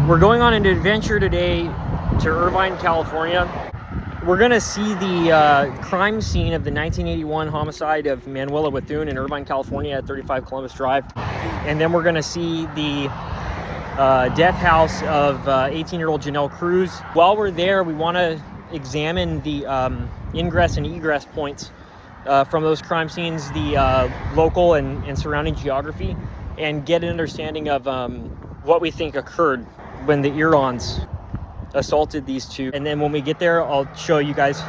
We're going on an adventure today to Irvine, California. We're gonna see the crime scene of the 1981 homicide of Manuela Witthuhn in Irvine, California at 35 Columbus Drive. And then we're gonna see the death house of 18-year-old Janelle Cruz. While we're there, we wanna examine the ingress and egress points from those crime scenes, the local and surrounding geography, and get an understanding of what we think occurred when the Irons assaulted these two. And then when we get there, I'll show you guys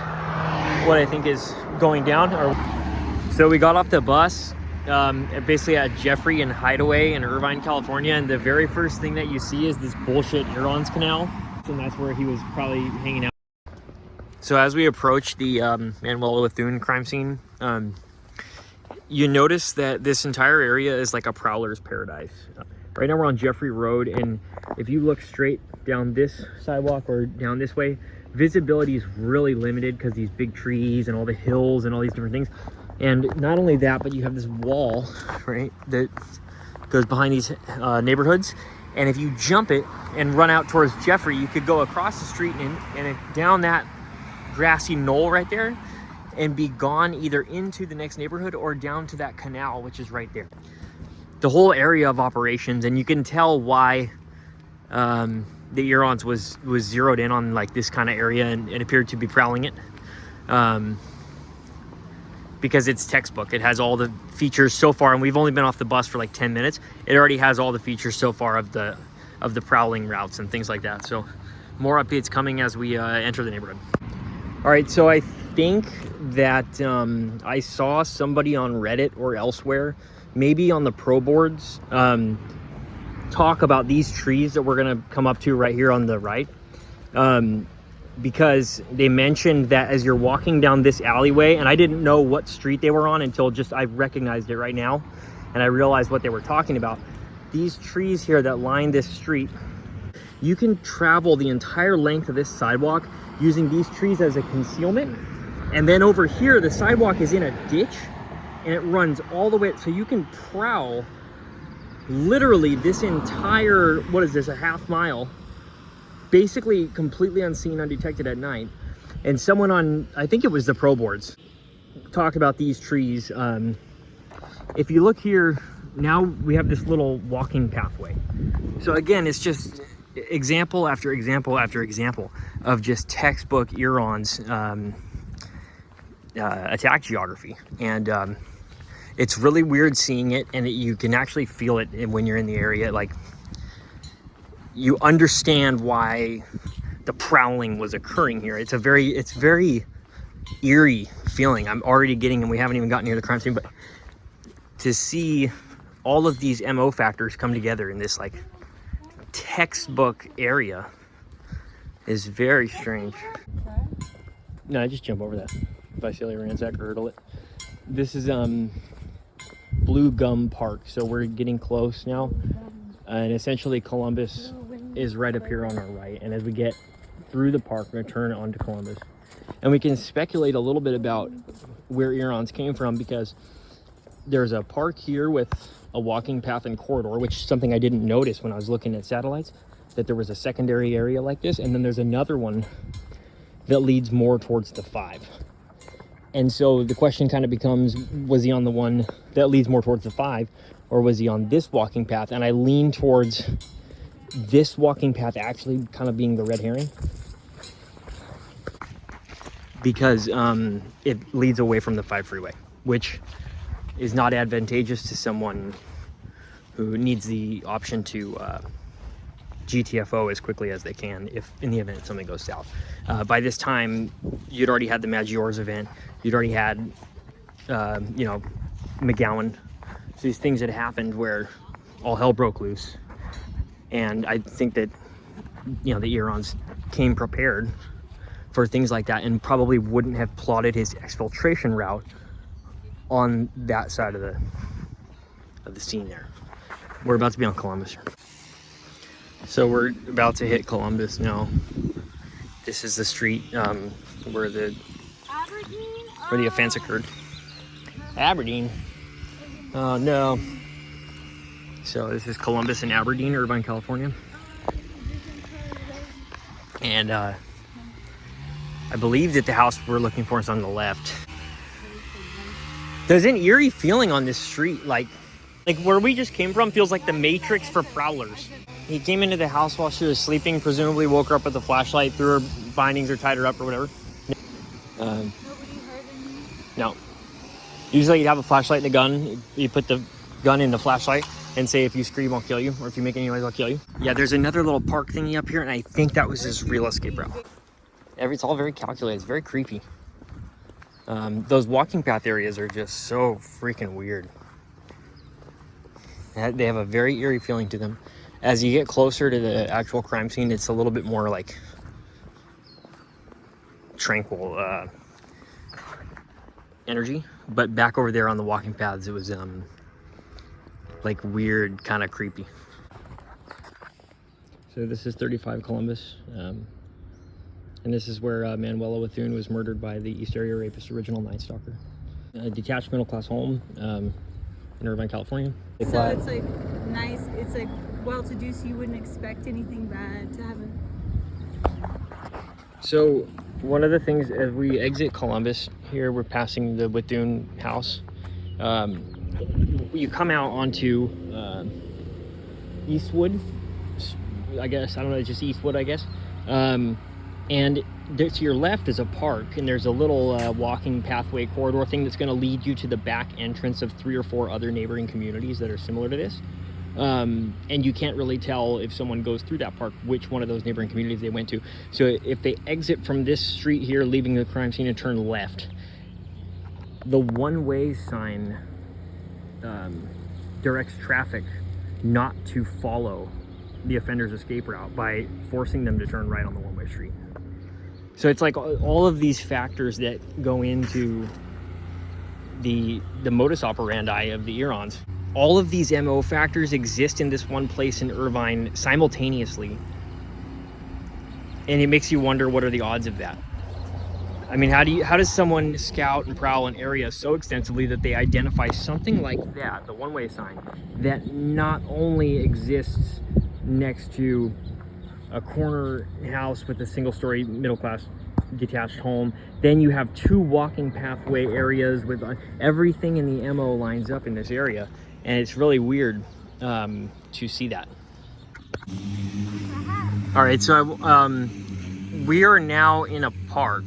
what I think is going down. So we got off the bus basically at Jeffrey and Hideaway in Irvine, California, and the very first thing that you see is this bullshit Irons Canal, and that's where he was probably hanging out. So as we approach the Manuela Witthuhn crime scene, you notice that this entire area is like a prowler's paradise. Right now we're on Jeffrey Road, and if you look straight down this sidewalk or down this way, visibility is really limited because these big trees and all the hills and all these different things. And not only that, but you have this wall, right, that goes behind these neighborhoods. And if you jump it and run out towards Jeffrey, you could go across the street and down that grassy knoll right there and be gone either into the next neighborhood or down to that canal, which is right there. The whole area of operations, and you can tell why the Irons was zeroed in on like this kind of area and appeared to be prowling it, because it's textbook. It has all the features so far, and we've only been off the bus for like 10 minutes. It already has all the features so far of the prowling routes and things like that. So more updates coming as we enter the neighborhood. All right, so I think that I saw somebody on Reddit or elsewhere, maybe on the pro boards, talk about these trees that we're gonna come up to right here on the right, because they mentioned that as you're walking down this alleyway, and I didn't know what street they were on until just I recognized it right now, and I realized what they were talking about. These trees here that line this street, you can travel the entire length of this sidewalk using these trees as a concealment. And then over here, the sidewalk is in a ditch, and it runs all the way, so you can prowl literally this entire, what is this, a half mile, basically completely unseen, undetected at night. And someone on, I think it was the pro boards, talked about these trees. If you look here, now we have this little walking pathway. So again, it's just example after example after example of just textbook Irons attack geography. And it's really weird seeing it, and you can actually feel it when you're in the area. Like, you understand why the prowling was occurring here. It's very eerie feeling. I'm already getting, and we haven't even gotten near the crime scene, but to see all of these MO factors come together in this like textbook area is very strange. No, I just jump over that if I silly ransack or hurdle it. This is Blue Gum Park, so we're getting close now, and essentially Columbus is right up here on our right. And as we get through the park, we're gonna turn onto Columbus, and we can speculate a little bit about where Irons came from, because there's a park here with a walking path and corridor, which is something I didn't notice when I was looking at satellites, that there was a secondary area like this, and then there's another one that leads more towards the 5. And so the question kind of becomes, was he on the one that leads more towards the 5, or was he on this walking path? And I lean towards this walking path actually kind of being the red herring, because it leads away from the 5 freeway, which is not advantageous to someone who needs the option to GTFO as quickly as they can if in the event something goes south. By this time, you'd already had the Maggiores event. You'd already had, you know, McGowan. So these things had happened where all hell broke loose. And I think that, you know, the Irons came prepared for things like that, and probably wouldn't have plotted his exfiltration route on that side of the scene there. We're about to be on Columbus here. So we're about to hit Columbus now. This is the street where the offense occurred. Aberdeen. Oh no. So this is Columbus and Aberdeen, Irvine, California. And I believe that the house we're looking for is on the left. There's an eerie feeling on this street, like where we just came from feels like the Matrix for prowlers. He came into the house while she was sleeping, presumably woke her up with a flashlight, threw her bindings or tied her up or whatever. Nobody heard anything? No. Usually you'd have a flashlight and a gun. You put the gun in the flashlight and say, if you scream, I'll kill you. Or if you make any noise, I'll kill you. Yeah, there's another little park thingy up here, and I think that was his real escape route. It's all very calculated. It's very creepy. Those walking path areas are just so freaking weird. They have a very eerie feeling to them. As you get closer to the actual crime scene, it's a little bit more like tranquil energy. But back over there on the walking paths, it was like weird, kind of creepy. So this is 35 Columbus. And this is where Manuela Witthuhn was murdered by the East Area Rapist, original Night Stalker. A detached middle-class home in Irvine, California. So it's like nice, it's like well-to-do, so you wouldn't expect anything bad to happen. So one of the things, as we exit Columbus, here we're passing the Witthuhn house. You come out onto Eastwood, I guess. I don't know, it's just Eastwood, I guess. And to your left is a park, and there's a little walking pathway corridor thing that's going to lead you to the back entrance of 3 or 4 other neighboring communities that are similar to this. And you can't really tell if someone goes through that park which one of those neighboring communities they went to. So if they exit from this street here, leaving the crime scene, and turn left, the one-way sign directs traffic not to follow the offender's escape route by forcing them to turn right on the one-way street. So it's like all of these factors that go into the modus operandi of the Irons. All of these MO factors exist in this one place in Irvine simultaneously. And it makes you wonder, what are the odds of that? I mean, how does someone scout and prowl an area so extensively that they identify something like that, the one-way sign, that not only exists next to a corner house with a single-story middle-class detached home, then you have 2 walking pathway areas with everything in the MO lines up in this area, and it's really weird to see that. All right, so we are now in a park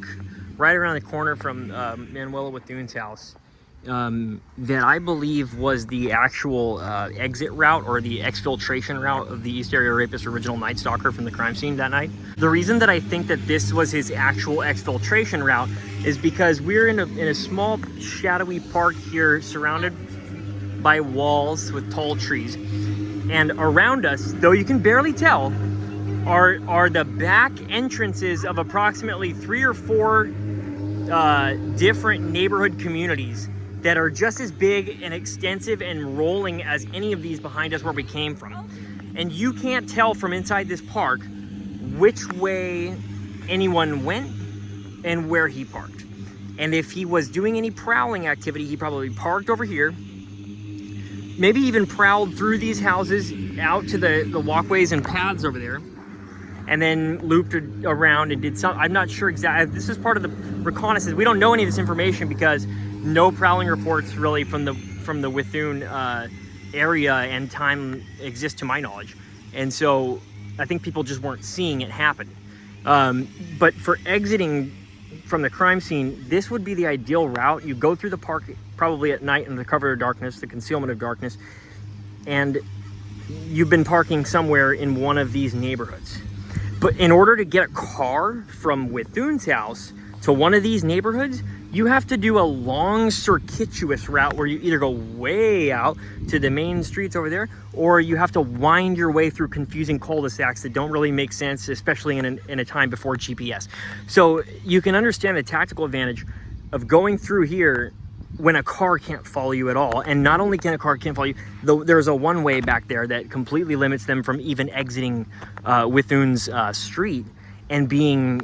right around the corner from Manuela Witthuhn's house that I believe was the actual exit route or the exfiltration route of the East Area Rapist, original Night Stalker, from the crime scene that night. The reason that I think that this was his actual exfiltration route is because we're in a small shadowy park here, surrounded by walls with tall trees, and around us, though you can barely tell, are the back entrances of approximately 3 or 4 different neighborhood communities that are just as big and extensive and rolling as any of these behind us where we came from. And you can't tell from inside this park which way anyone went and where he parked. And if he was doing any prowling activity, he probably parked over here, maybe even prowled through these houses out to the walkways and paths over there, and then looped around and did something. I'm not sure exactly. This is part of the reconnaissance. We don't know any of this information because no prowling reports really from the Witthuhn area and time exist to my knowledge. And so I think people just weren't seeing it happen. But for exiting from the crime scene, this would be the ideal route. You go through the park probably at night in the cover of darkness, the concealment of darkness, and you've been parking somewhere in one of these neighborhoods. But in order to get a car from Witthuhn's house to one of these neighborhoods, you have to do a long circuitous route where you either go way out to the main streets over there, or you have to wind your way through confusing cul-de-sacs that don't really make sense, especially in a time before GPS. So you can understand the tactical advantage of going through here when a car can't follow you at all. And not only can a car can't follow you, there's a one-way back there that completely limits them from even exiting Witthuhn's street and being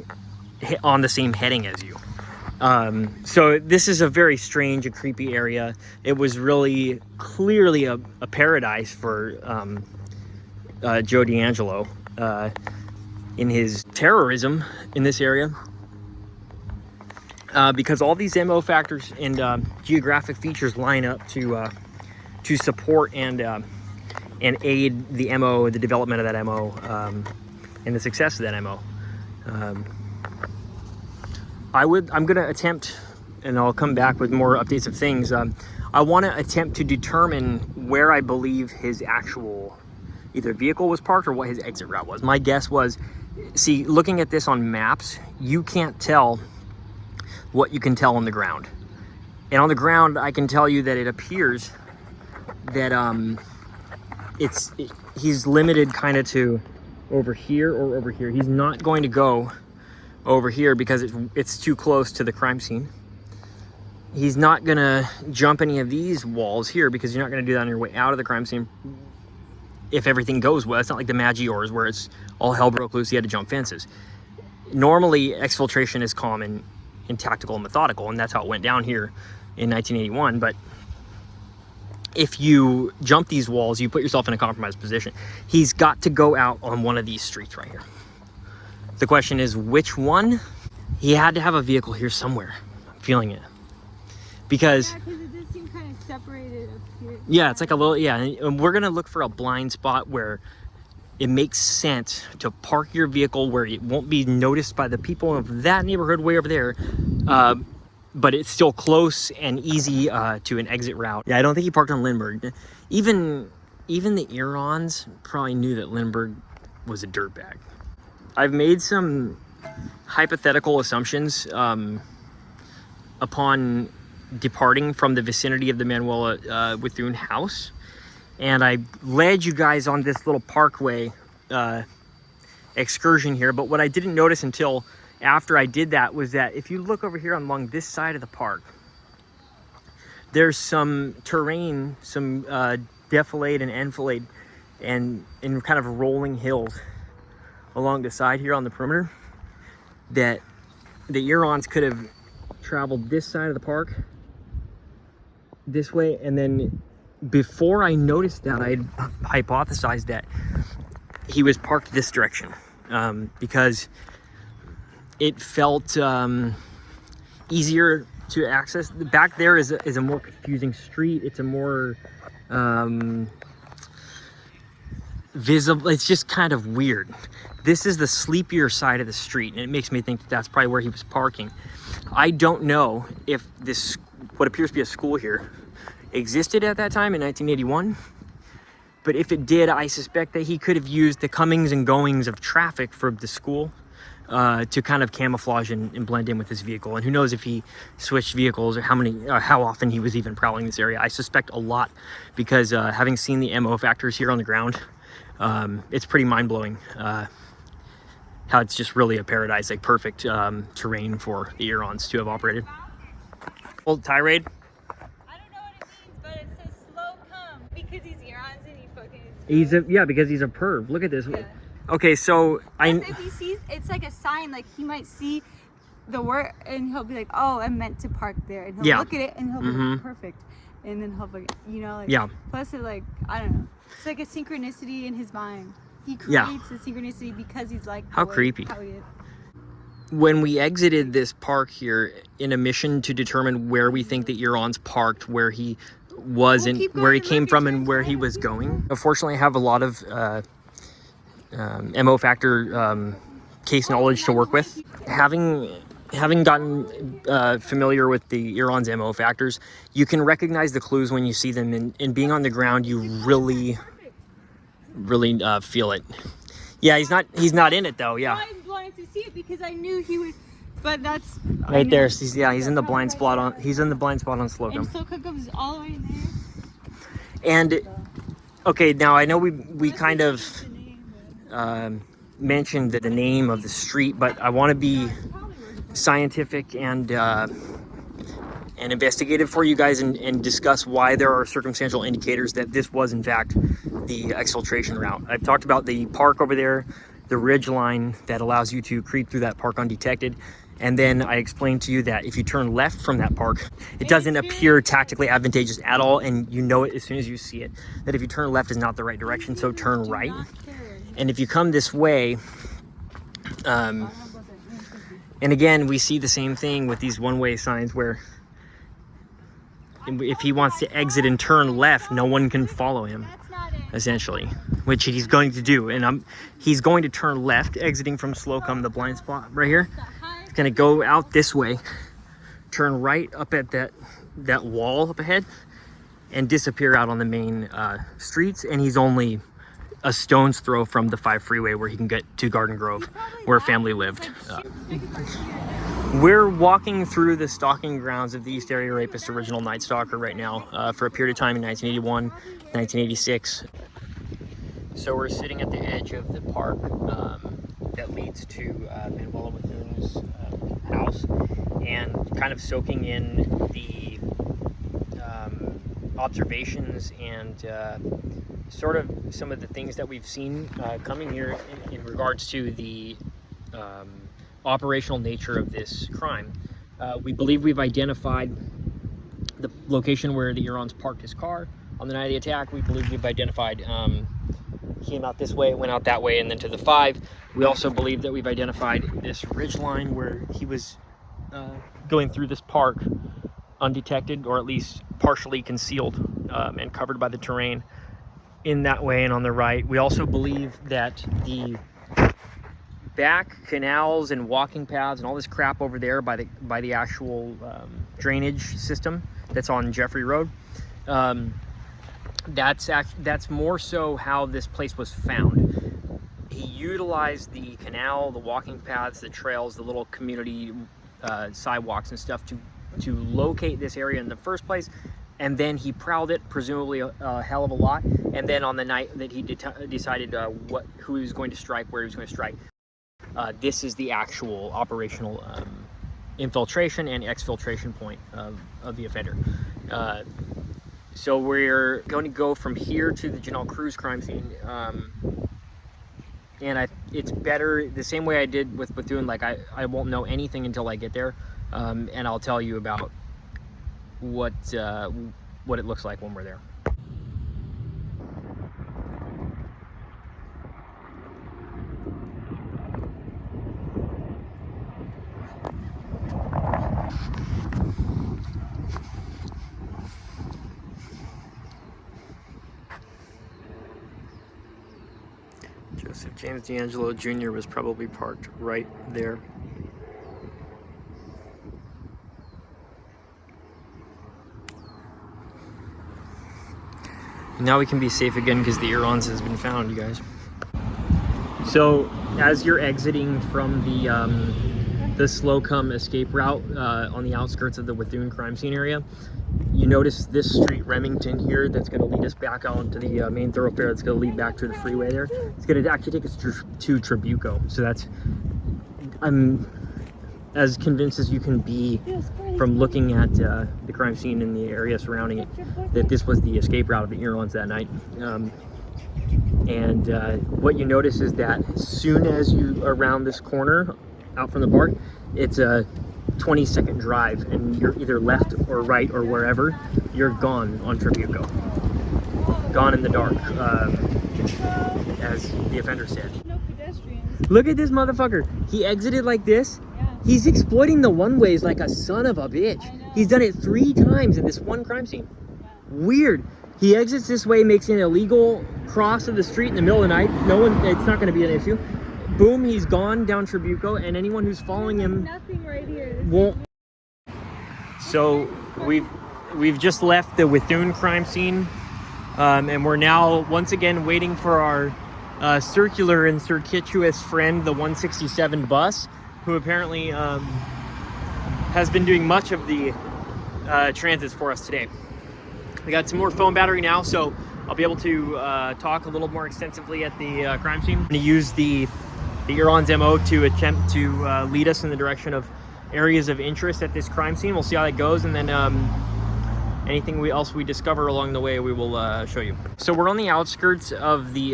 on the same heading as you. So this is a very strange and creepy area. It was really clearly a paradise for Joe DeAngelo. in his terrorism in this area. Because all these MO factors and geographic features line up to support and aid the MO, the development of that MO, and the success of that MO. I'm going to attempt, and I'll come back with more updates of things. I want to attempt to determine where I believe his actual either vehicle was parked or what his exit route was. My guess was, see, looking at this on maps, you can't tell what you can tell on the ground. And on the ground, I can tell you that it appears that he's limited kind of to over here or over here. He's not going to go over here because it's too close to the crime scene. He's not gonna jump any of these walls here because you're not gonna do that on your way out of the crime scene if everything goes well. It's not like the Maggiores where it's all hell broke loose, he had to jump fences. Normally, exfiltration is common and tactical and methodical, and that's how it went down here in 1981. But if you jump these walls, you put yourself in a compromised position. He's got to go out on one of these streets right here. The question is, which one? He had to have a vehicle here somewhere. I'm feeling it. Because it does seem kind of separated up here. Yeah, it's like a little, yeah. And we're gonna look for a blind spot where it makes sense to park your vehicle where it won't be noticed by the people of that neighborhood way over there. But it's still close and easy to an exit route. Yeah, I don't think he parked on Lindbergh. Even the Irons probably knew that Lindbergh was a dirtbag. I've made some hypothetical assumptions upon departing from the vicinity of the Manuela Witthuhn house, and I led you guys on this little parkway excursion here. But what I didn't notice until after I did that was that if you look over here along this side of the park, there's some terrain, some defilade and enfilade and kind of rolling hills along the side here on the perimeter that the Irons could have traveled this side of the park this way. And then before I noticed that, I hypothesized that he was parked this direction because it felt easier to access. Back there is a more confusing street. It's a more visible, it's just kind of weird. This is the sleepier side of the street, and it makes me think that that's probably where he was parking. I don't know if this, what appears to be a school here, existed at that time in 1981, but if it did, I suspect that he could have used the comings and goings of traffic from the school to kind of camouflage and blend in with his vehicle. And who knows if he switched vehicles or how often he was even prowling this area. I suspect a lot because having seen the MO factors here on the ground, it's pretty mind-blowing how it's just really a paradise, like perfect terrain for the Irons to have operated. Old tirade. I don't know what it means, but it says slow come because he's Irons and he fucking. Yeah, because he's a perv. Look at this. Yeah. Okay, so if he sees, it's like a sign. Like he might see the word and he'll be like, "Oh, I meant to park there," and he'll look at it and he'll be like, perfect, and then he'll be, like, yeah. Plus, it like I don't know. It's like a synchronicity in his mind. He creates a synchronicity because he's like how creepy. How he is. When we exited this park here in a mission to determine where we think the Irons parked, where he was and where he came from and where he was going. Unfortunately, I have a lot of MO factor case knowledge to work with. Having gotten familiar with the Irons MO factors, you can recognize the clues when you see them, and being on the ground, you really feel it. Yeah, he's not in it though. Yeah. I wanted to see it because I knew he would, but that's right there. He's in the blind spot on. He's in the blind spot on Slocum. And Slocum comes all the way in there. And okay, now I know we kind of mentioned the name of the street, but I want to be scientific and investigative for you guys and discuss why there are circumstantial indicators that this was in fact the exfiltration route. I've talked about the park over there, the ridge line that allows you to creep through that park undetected. And then I explained to you that if you turn left from that park, it doesn't appear tactically advantageous at all, and you know it as soon as you see it, that if you turn left is not the right direction, so turn right. And if you come this way, And again, we see the same thing with these one-way signs where if he wants to exit and turn left, no one can follow him, essentially, which he's going to do. And he's going to turn left, exiting from Slocum, the blind spot right here. He's going to go out this way, turn right up at that wall up ahead, and disappear out on the main streets. And he's only a stone's throw from the 5 freeway where he can get to Garden Grove, where a family lived. We're walking through the stalking grounds of the East Area Rapist original Night Stalker right now for a period of time in 1981, 1986. So we're sitting at the edge of the park that leads to Manuela Witthuhn's house, and kind of soaking in the observations and sort of some of the things that we've seen coming here in regards to the operational nature of this crime. We believe we've identified the location where the Hurons parked his car on the night of the attack. We believe we've identified he came out this way, went out that way, and then to the 5. We also believe that we've identified this ridge line where he was going through this park undetected, or at least partially concealed and covered by the terrain in that way and on the right. We also believe that the back canals and walking paths and all this crap over there by the actual drainage system that's on Jeffrey Road, that's more so how this place was found. He utilized the canal, the walking paths, the trails, the little community sidewalks and stuff to locate this area in the first place, and then he prowled it presumably a hell of a lot, and then on the night that he decided who he was going to strike, where he was going to strike, this is the actual operational infiltration and exfiltration point of the offender. So we're going to go from here to the Janelle Cruz crime scene, and it's better the same way I did with Witthuhn. Like I won't know anything until I get there, and I'll tell you about what it looks like when we're there. Joseph James DeAngelo Jr. was probably parked right there. Now we can be safe again because the Hurons has been found, you guys. So as you're exiting from the Slocum escape route on the outskirts of the Witthuhn crime scene area, you notice this street, Remington, here, that's going to lead us back out to the main thoroughfare. That's going to lead back to the freeway there. It's going to actually take us to Trabuco. So I'm as convinced as you can be from looking at the crime scene in the area surrounding it that this was the escape route of the Hurons that night. And what you notice is that as soon as you are around this corner out from the park, it's a 20-second drive, and you're either left or right or wherever, you're gone on Trabuco. Gone in the dark, as the offender said. No pedestrians. Look at this motherfucker. He exited like this. Yeah. He's exploiting the one-ways like a son of a bitch. He's done it 3 times in this one crime scene. Yeah. Weird. He exits this way, makes an illegal cross of the street in the middle of the night. It's not going to be an issue. Boom, he's gone down Trabuco, and anyone who's following him nothing right here. Won't. So we've just left the Witthuhn crime scene, and we're now once again waiting for our circular and circuitous friend, the 167 bus, who apparently has been doing much of the transits for us today. We got some more phone battery now, so I'll be able to talk a little more extensively at the crime scene. I'm going to use the Hurons' MO to attempt to lead us in the direction of areas of interest at this crime scene. We'll see how that goes, and then anything else we discover along the way, we will show you. So we're on the outskirts of the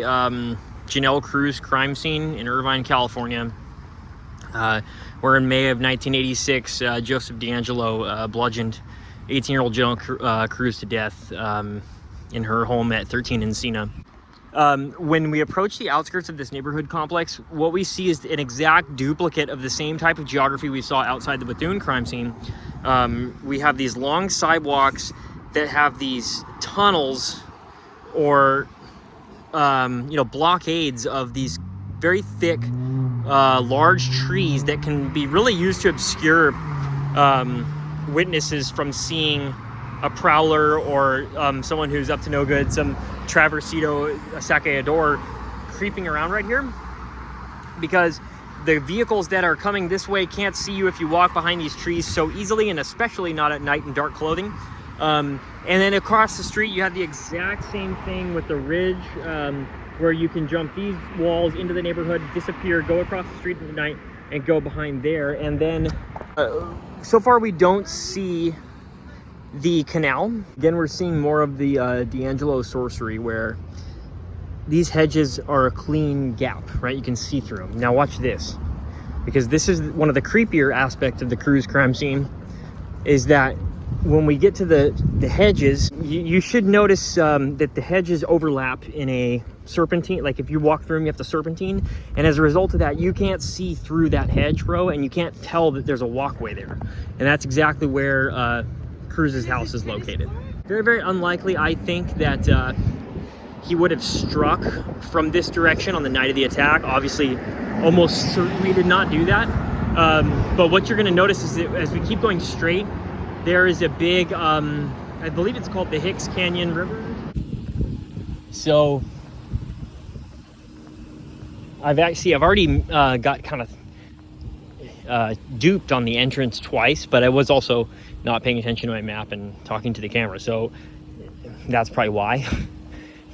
Janelle Cruz crime scene in Irvine, California. We're in May of 1986. Joseph DeAngelo bludgeoned 18-year-old Janelle Cruz to death in her home at 13 Encina. When we approach the outskirts of this neighborhood complex, what we see is an exact duplicate of the same type of geography we saw outside the Witthuhn crime scene. We have these long sidewalks that have these tunnels or blockades of these very thick, large trees that can be really used to obscure witnesses from seeing a prowler or someone who's up to no good, some traversito saqueador creeping around right here, because the vehicles that are coming this way can't see you if you walk behind these trees so easily, and especially not at night in dark clothing. And then across the street, you have the exact same thing with the ridge, where you can jump these walls into the neighborhood, disappear, go across the street at night, and go behind there. And then, so far we don't see the canal. Again, we're seeing more of the DeAngelo sorcery, where these hedges are a clean gap, right? You can see through them. Now watch this, because this is one of the creepier aspects of the Cruz crime scene, is that when we get to the hedges, you should notice that the hedges overlap in a serpentine. Like if you walk through them, you have to serpentine, and as a result of that, you can't see through that hedgerow, and you can't tell that there's a walkway there. And that's exactly where Cruz's house is located. Very, very unlikely, I think, that he would have struck from this direction on the night of the attack. Obviously, almost certainly did not do that. But what you're going to notice is that as we keep going straight, there is a big, I believe it's called the Hicks Canyon River. So I've already got kind of duped on the entrance twice, but I was also not paying attention to my map and talking to the camera, so that's probably why.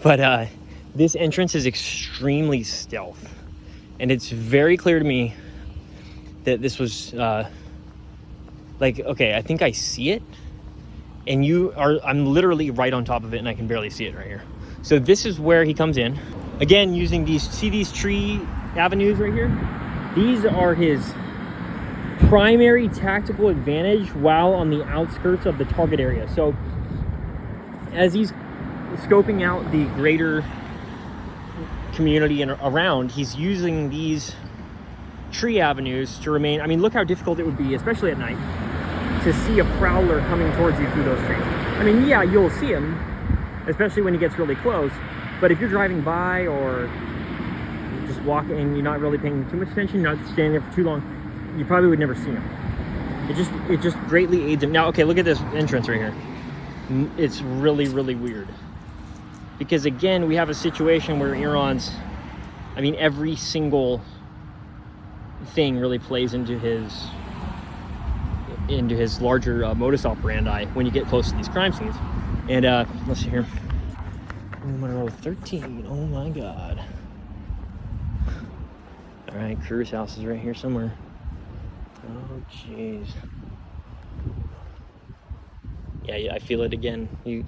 But this entrance is extremely stealth, and it's very clear to me that this was okay, I think I see it, and I'm literally right on top of it, and I can barely see it right here. So this is where he comes in. Again, using these tree avenues right here? These are his primary tactical advantage while on the outskirts of the target area. So as he's scoping out the greater community and around, he's using these tree avenues to remain. I mean, look how difficult it would be, especially at night, to see a prowler coming towards you through those trees. I mean, yeah, you'll see him, especially when he gets really close, but if you're driving by or just walking and you're not really paying too much attention, you're not standing there for too long, you probably would never see him. It just greatly aids him. Now, okay, look at this entrance right here. It's really, really weird, because again, we have a situation where Iran's, I mean, every single thing really plays into his larger modus operandi when you get close to these crime scenes. And let's see here. Monroe 13. Oh my God. All right, Cruz house is right here somewhere. Oh jeez. Yeah, I feel it again. You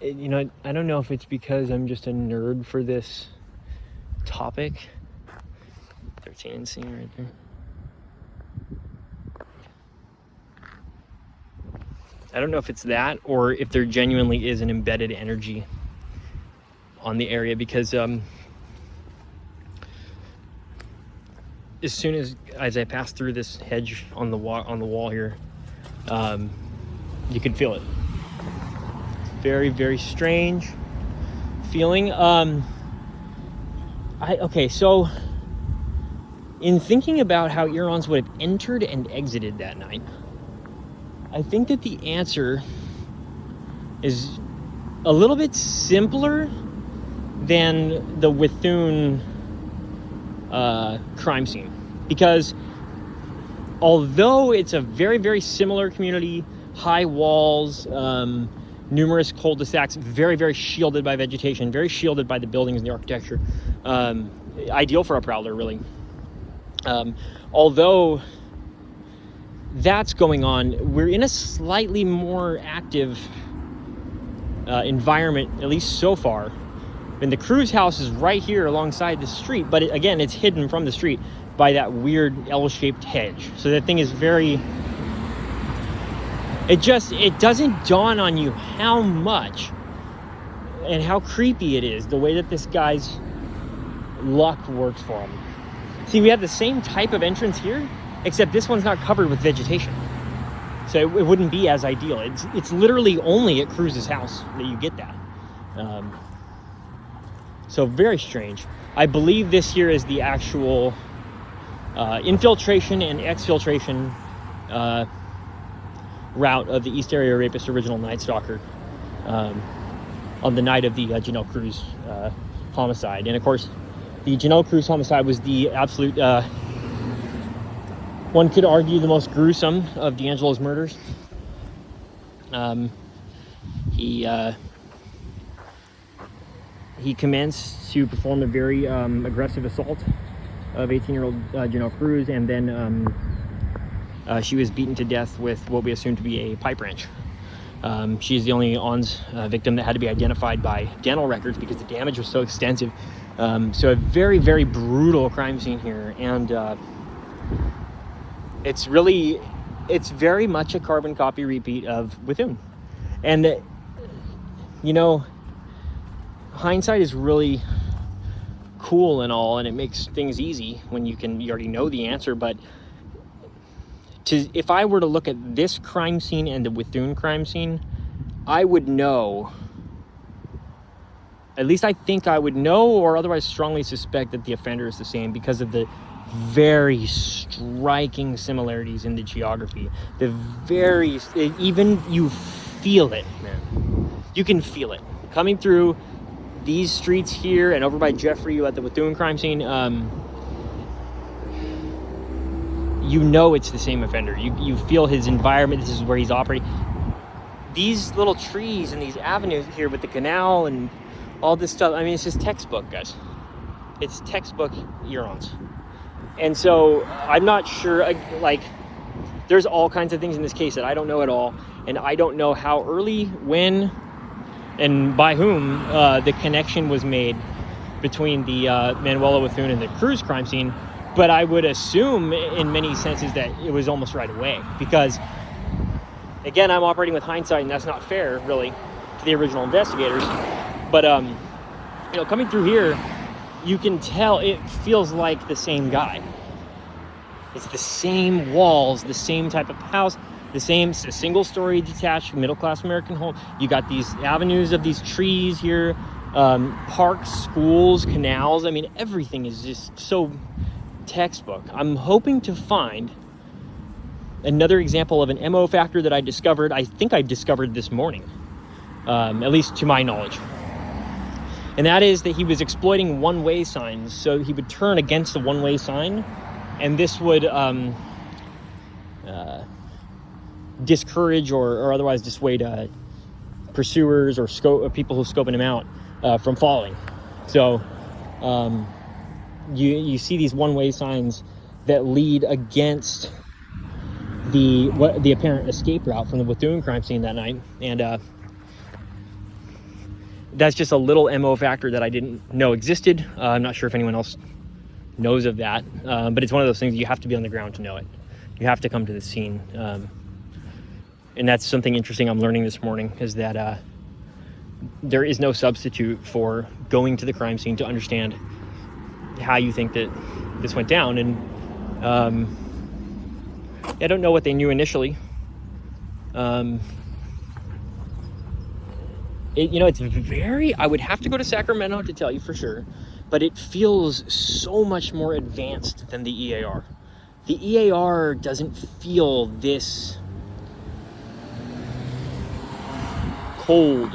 know, I don't know if it's because I'm just a nerd for this topic. 13 and scene right there. I don't know if it's that, or if there genuinely is an embedded energy on the area, because as soon as I pass through this hedge on the wall here, you can feel it. Very, very strange feeling. So in thinking about how Irans would have entered and exited that night, I think that the answer is a little bit simpler than the Witthuhn crime scene, because although it's a very, very similar community, high walls, numerous cul-de-sacs, very, very shielded by vegetation, very shielded by the buildings and the architecture, ideal for a prowler, really. Although that's going on, we're in a slightly more active environment, at least so far. And the Cruz house is right here alongside the street, but again, it's hidden from the street by that weird L-shaped hedge. So that thing is very, it doesn't dawn on you how much and how creepy it is, the way that this guy's luck works for him. See, we have the same type of entrance here, except this one's not covered with vegetation. So it wouldn't be as ideal. It's literally only at Cruz's house that you get that. So very strange. I believe this here is the actual infiltration and exfiltration route of the East Area Rapist original Night Stalker on the night of the Janelle Cruz homicide. And of course, the Janelle Cruz homicide was the absolute, one could argue, the most gruesome of DeAngelo's murders. He commenced to perform a very aggressive assault of 18-year-old Janelle Cruz, and then she was beaten to death with what we assume to be a pipe wrench. She's the only ONS victim that had to be identified by dental records because the damage was so extensive. So a very, very brutal crime scene here, and it's very much a carbon copy repeat of Witthuhn. And you know, hindsight is really cool and all, and it makes things easy when you already know the answer. But if I were to look at this crime scene and the Witthuhn crime scene, I would know, at least I think I would know, or otherwise strongly suspect that the offender is the same because of the very striking similarities in the geography. Even you feel it, man. You can feel it coming through these streets here and over by Jeffrey at the Witthuhn crime scene. You know it's the same offender. You feel his environment. This is where he's operating. These little trees and these avenues here with the canal and all this stuff, I mean, it's just textbook, guys. It's textbook Hurons. And so I'm not sure, like, there's all kinds of things in this case that I don't know at all. And I don't know how early, when, and by whom the connection was made between the Manuela, Witthuhn, and the Cruz crime scene. But I would assume in many senses that it was almost right away, because again, I'm operating with hindsight, and that's not fair really to the original investigators. But you know, coming through here, you can tell it feels like the same guy. It's the same walls, the same type of house, the same single-story detached middle-class American home. You got these avenues of these trees here, parks, schools, canals. I mean, everything is just so textbook. I'm hoping to find another example of an MO factor that I think I discovered this morning, at least to my knowledge. And that is that he was exploiting one-way signs. So he would turn against the one-way sign, and this would discourage or otherwise dissuade pursuers or people who are scoping him out from following. So you see these one-way signs that lead against the apparent escape route from the Witthuhn crime scene that night, and that's just a little MO factor that I didn't know existed. I'm not sure if anyone else knows of that, but it's one of those things you have to be on the ground to know it. You have to come to the scene, and that's something interesting I'm learning this morning, is that there is no substitute for going to the crime scene to understand how you think that this went down. And I don't know what they knew initially. It's very, I would have to go to Sacramento to tell you for sure, but it feels so much more advanced than the EAR. The EAR doesn't feel this cold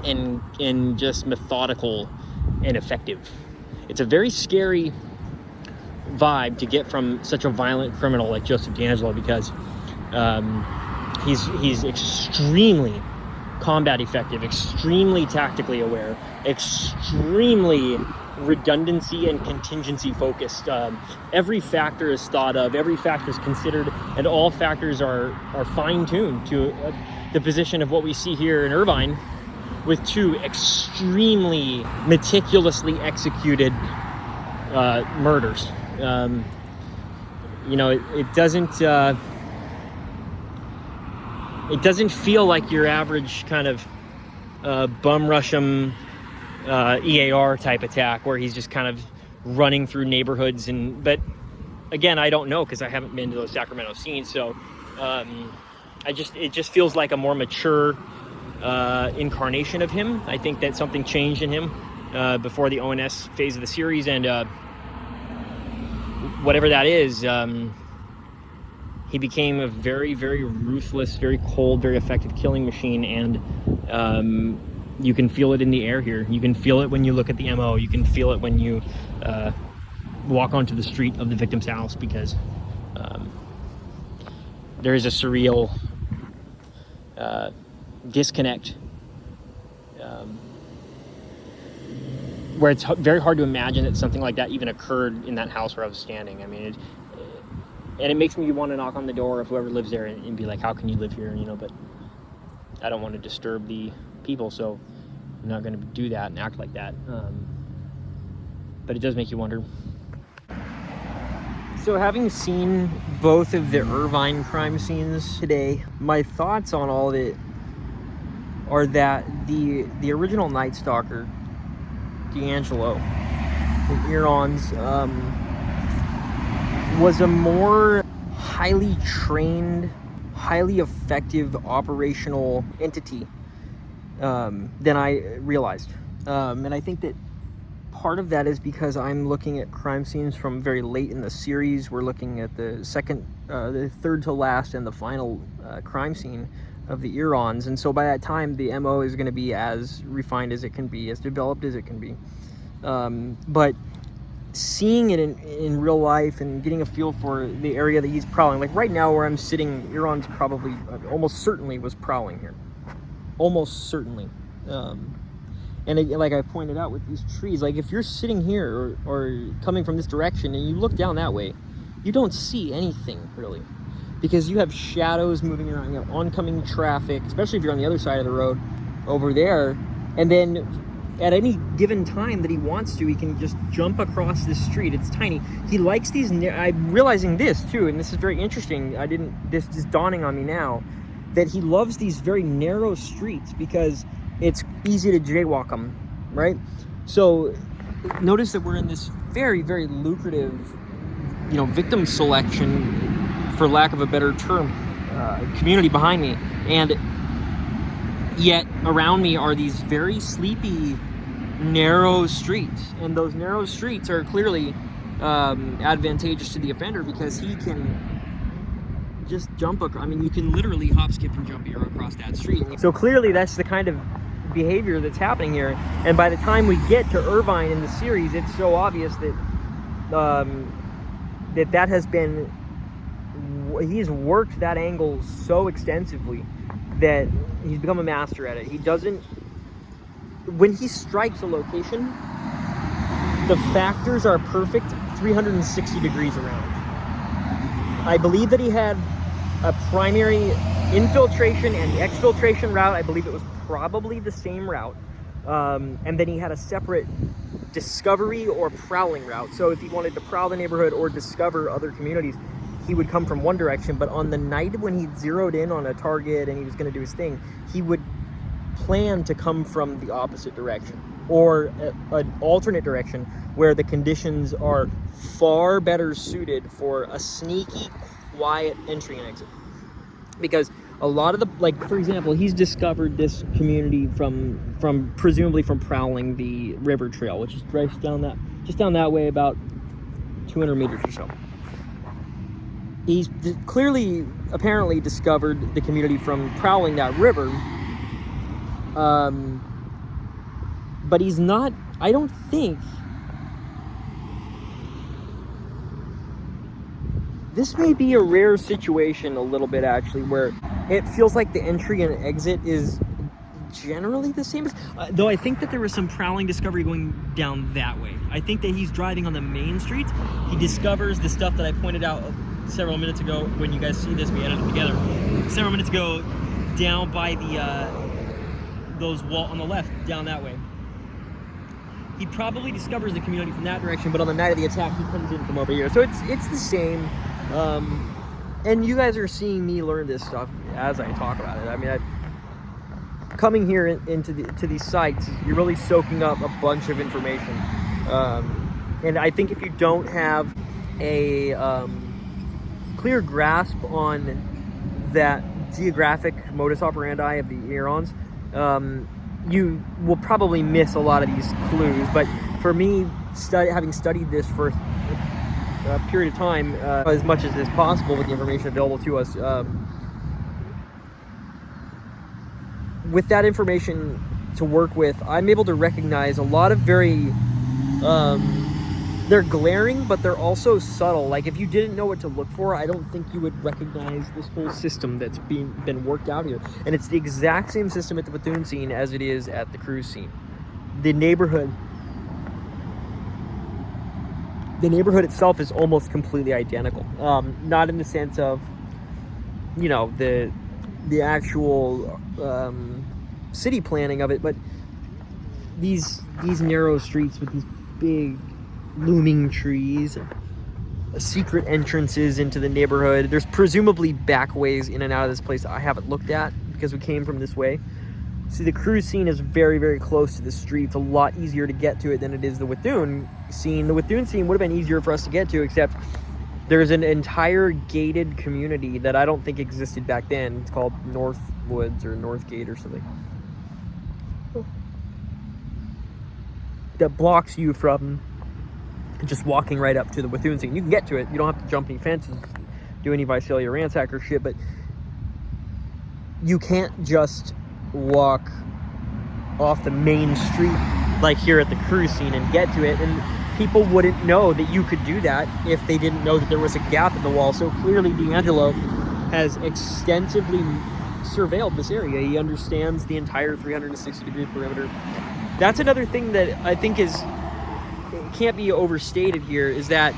and just methodical and effective. It's a very scary vibe to get from such a violent criminal like Joseph DeAngelo, because he's extremely combat effective, extremely tactically aware, extremely redundancy and contingency focused. Every factor is thought of, every factor is considered, and all factors are fine-tuned to the position of what we see here in Irvine, with two extremely meticulously executed murders. It doesn't feel like your average kind of bum rush 'em EAR type attack where he's just kind of running through neighborhoods. But again, I don't know because I haven't been to those Sacramento scenes. So it just feels like a more mature incarnation of him. I think that something changed in him before the ONS phase of the series, and whatever that is, he became a very, very ruthless, very cold, very effective killing machine, and you can feel it in the air here. You can feel it when you look at the MO. You can feel it when you walk onto the street of the victim's house, because there is a surreal disconnect where it's very hard to imagine that something like that even occurred in that house where I was standing. I mean, and it makes me want to knock on the door of whoever lives there and be like, how can you live here? You know, but I don't want to disturb the people, so I'm not going to do that and act like that. But it does make you wonder. So having seen both of the Irvine crime scenes today, my thoughts on all of it are that the original Night Stalker, DeAngelo, the Irons, was a more highly trained, highly effective operational entity than I realized. And I think that part of that is because I'm looking at crime scenes from very late in the series. We're looking at the third to last and the final crime scene of the Irons. And so by that time, the MO is going to be as refined as it can be, as developed as it can be. But seeing it in real life and getting a feel for the area that he's prowling, like right now where I'm sitting, Irons probably, almost certainly was prowling here. Almost certainly. And like I pointed out with these trees, like if you're sitting here or coming from this direction and you look down that way, you don't see anything really, because you have shadows moving around, you have oncoming traffic, especially if you're on the other side of the road over there. And then at any given time that he wants to, he can just jump across this street. It's tiny. He likes these, I'm realizing this too, and this is very interesting. This is dawning on me now, that he loves these very narrow streets because it's easy to jaywalk them, right? So notice that we're in this very, very lucrative, victim selection, for lack of a better term, community behind me. And yet around me are these very sleepy, narrow streets. And those narrow streets are clearly advantageous to the offender because he can just jump across. I mean, you can literally hop, skip, and jump here across that street. So clearly that's the kind of behavior that's happening here. And by the time we get to Irvine in the series, it's so obvious that that has been, he's worked that angle so extensively that he's become a master at it. He doesn't, when he strikes a location, the factors are perfect 360 degrees around. I believe that he had a primary infiltration and exfiltration route. I believe it was probably the same route. And then he had a separate discovery or prowling route. So if he wanted to prowl the neighborhood or discover other communities, he would come from one direction. But on the night when he zeroed in on a target and he was going to do his thing, he would plan to come from the opposite direction or an alternate direction where the conditions are far better suited for a sneaky, quiet entry and exit. Because a lot of the, like, for example, he's discovered this community from presumably from prowling the river trail, which is just down that way about 200 meters or so. He's clearly, apparently discovered the community from prowling that river. But he's not, I don't think, this may be a rare situation a little bit actually, where it feels like the entry and exit is generally the same. Though I think that there was some prowling discovery going down that way. I think that he's driving on the main streets. He discovers the stuff that I pointed out several minutes ago. When you guys see this, we edited it together. Several minutes ago, down by the those wall on the left, down that way. He probably discovers the community from that direction, but on the night of the attack, he comes in from over here. So it's the same. And you guys are seeing me learn this stuff as I talk about it. I mean, coming here into these sites, you're really soaking up a bunch of information. And I think if you don't have a clear grasp on that geographic modus operandi of the Hurons, you will probably miss a lot of these clues. But for me, having studied this for a period of time, as much as is possible with the information available to us, with that information to work with, I'm able to recognize a lot of very, they're glaring, but they're also subtle. Like, if you didn't know what to look for, I don't think you would recognize this whole system that's been worked out here. And it's the exact same system at the Witthuhn scene as it is at the Cruz scene. The neighborhood itself is almost completely identical. Not in the sense of, you know, the actual city planning of it, but these narrow streets with these big looming trees, secret entrances into the neighborhood. There's presumably back ways in and out of this place I haven't looked at because we came from this way. See, the Cruz scene is very, very close to the street. It's a lot easier to get to it than it is the Witthuhn scene. The Witthuhn scene would have been easier for us to get to, except there's an entire gated community that I don't think existed back then. It's called Northwoods or Northgate or something, that blocks you from just walking right up to the Witthuhn scene. You can get to it. You don't have to jump any fences, do any Visalia ransacker shit, but you can't just walk off the main street like here at the Cruz scene and get to it. And people wouldn't know that you could do that if they didn't know that there was a gap in the wall. So clearly DeAngelo has extensively surveilled this area. He understands the entire 360-degree perimeter. That's another thing that I think can't be overstated here, is that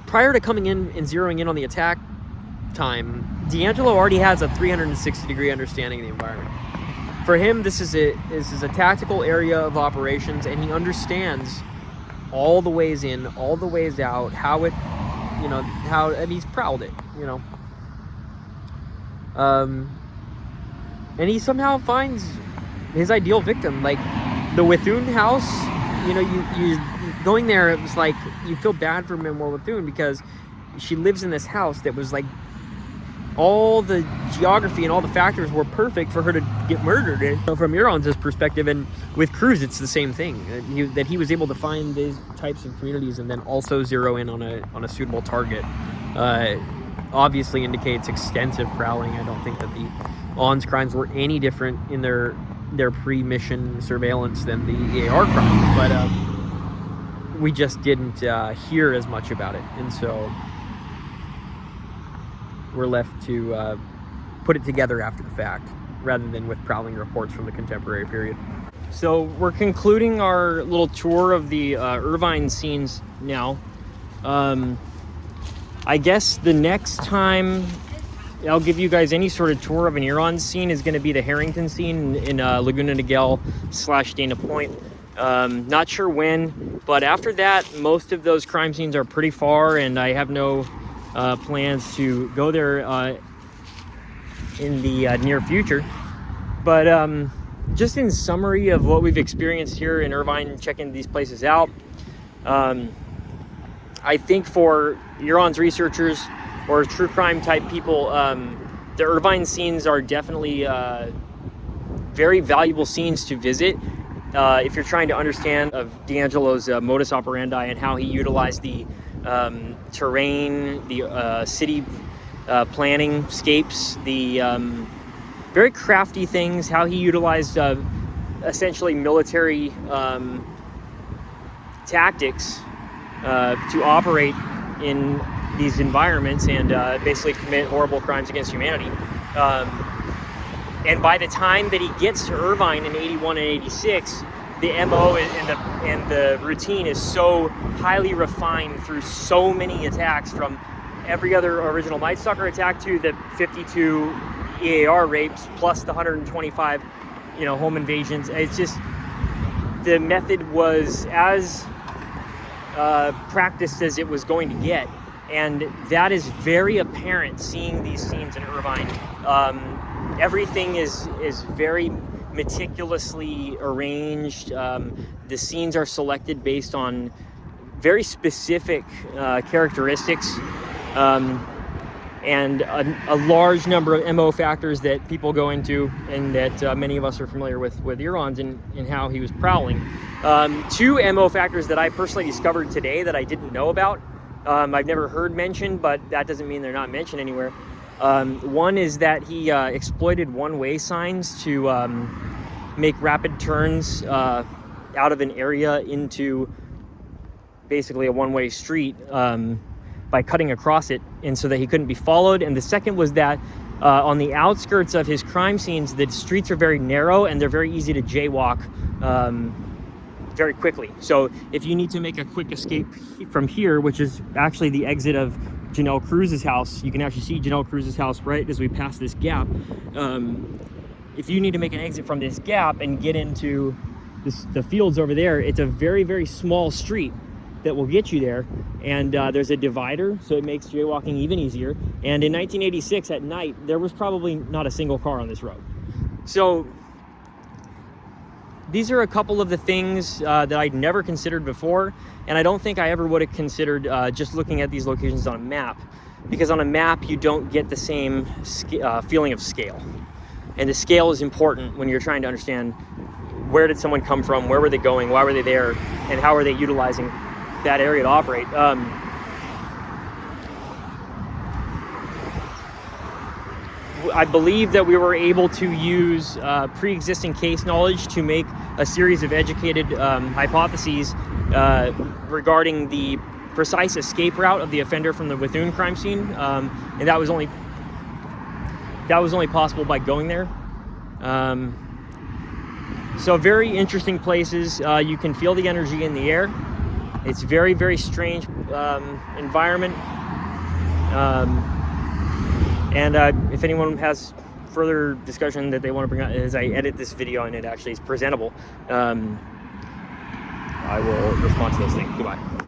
prior to coming in and zeroing in on the attack time, DeAngelo already has a 360-degree understanding of the environment. For him, this is a tactical area of operations, and he understands all the ways in, all the ways out, and he's prowled it, you know. And he somehow finds his ideal victim. Like the Witthuhn house, you know, you going there, it was like you feel bad for Manuela Witthuhn because she lives in this house that was like, all the geography and all the factors were perfect for her to get murdered in. So from Hurons' perspective, and with Cruz, it's the same thing. That he was able to find these types of communities and then also zero in on a suitable target. Obviously indicates extensive prowling. I don't think that the ONS crimes were any different in their pre-mission surveillance than the EAR crimes, but we just didn't hear as much about it, and so we're left to put it together after the fact rather than with prowling reports from the contemporary period. So we're concluding our little tour of the Irvine scenes now. I guess the next time I'll give you guys any sort of tour of an Huron scene is going to be the Harrington scene in Laguna Niguel / Dana Point. Not sure when, but after that, most of those crime scenes are pretty far, and I have no plans to go there in the near future. But just in summary of what we've experienced here in Irvine, checking these places out, I think for Hurons researchers or true crime type people, the Irvine scenes are definitely very valuable scenes to visit if you're trying to understand of DeAngelo's modus operandi and how he utilized the terrain, the city planning scapes, the very crafty things, how he utilized essentially military tactics to operate in these environments and basically commit horrible crimes against humanity. And by the time that he gets to Irvine in 81 and 86, the MO and the routine is so highly refined through so many attacks, from every other original Night Stalker attack to the 52 EAR rapes plus the 125, home invasions. It's just, the method was as practiced as it was going to get. And that is very apparent seeing these scenes in Irvine. Everything is very meticulously arranged. The scenes are selected based on very specific characteristics, and a large number of MO factors that people go into, and that many of us are familiar with Irvine's and how he was prowling. 2 MO factors that I personally discovered today that I didn't know about. I've never heard mentioned, but that doesn't mean they're not mentioned anywhere. One is that he exploited one-way signs to make rapid turns out of an area into basically a one-way street by cutting across it, and so that he couldn't be followed. And the second was that on the outskirts of his crime scenes, the streets are very narrow and they're very easy to jaywalk very quickly. So if you need to make a quick escape from here, which is actually the exit of Janelle Cruz's house, you can actually see Janelle Cruz's house right as we pass this gap. If you need to make an exit from this gap and get into the fields over there, it's a very, very small street that will get you there, and there's a divider, so it makes jaywalking even easier. And in 1986 at night, there was probably not a single car on this road. So these are a couple of the things that I'd never considered before, and I don't think I ever would have considered just looking at these locations on a map, because on a map you don't get the same feeling of scale. And the scale is important when you're trying to understand where did someone come from, where were they going, why were they there, and how are they utilizing that area to operate. I believe that we were able to use pre-existing case knowledge to make a series of educated hypotheses regarding the precise escape route of the offender from the Witthuhn crime scene, and that was only possible by going there. So very interesting places. You can feel the energy in the air. It's very, very strange environment. And if anyone has further discussion that they want to bring up as I edit this video and it actually is presentable, I will respond to those things. Goodbye.